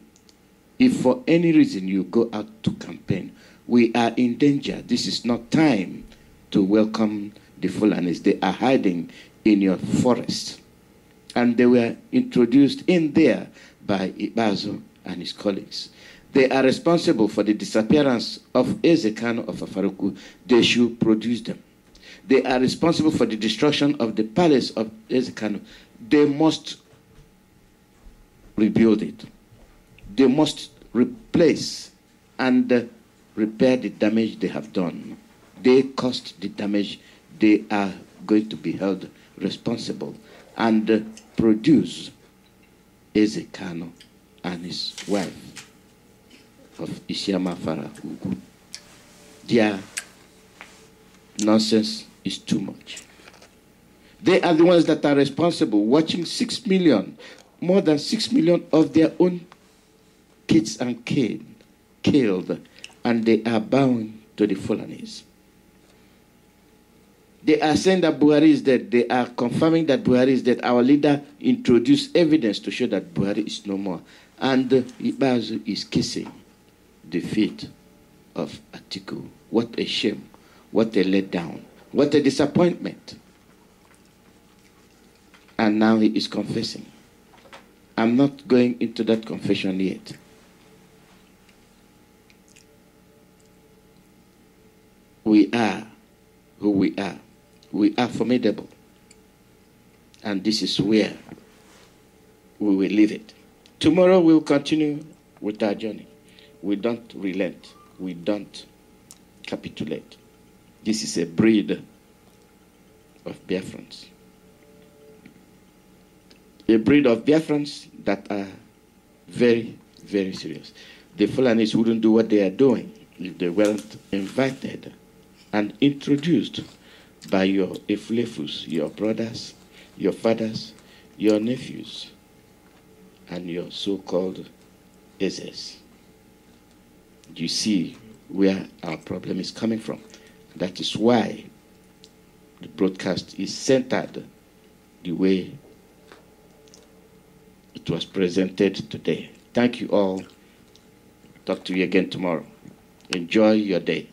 If for any reason you go out to campaign, we are in danger. This is not time to welcome the Fulanis. They are hiding in your forest. And they were introduced in there by Ibazo and his colleagues. They are responsible for the disappearance of Ezekano of Afaruku. They should produce them. They are responsible for the destruction of the palace of Ezekano. They must rebuild it. They must replace and repair the damage they have done. They caused the damage. They are going to be held responsible and produce Ezekano and his wife of Isiama Farah Ugu. Their nonsense is too much. They are the ones that are responsible, watching 6 million, more than 6 million of their own kids and killed, and they are bound to the Fulanis. They are saying that Buhari is dead. They are confirming that Buhari is dead. Our leader introduced evidence to show that Buhari is no more. And Ibazu is kissing the feet of Atiku. What a shame. What a letdown. What a disappointment. And now he is confessing. I'm not going into that confession yet. We are who we are. We are formidable. And this is where we will leave it. Tomorrow we'll continue with our journey. We don't relent. We don't capitulate. This is a breed of Biafrans. A breed of Biafrans that are very, very serious. The Fulanis wouldn't do what they are doing if they weren't invited and introduced by your Eflefus, your brothers, your fathers, your nephews, and your so-called SS. You see where our problem is coming from. That is why the broadcast is centered the way it was presented today. Thank you all. Talk to you again tomorrow. Enjoy your day.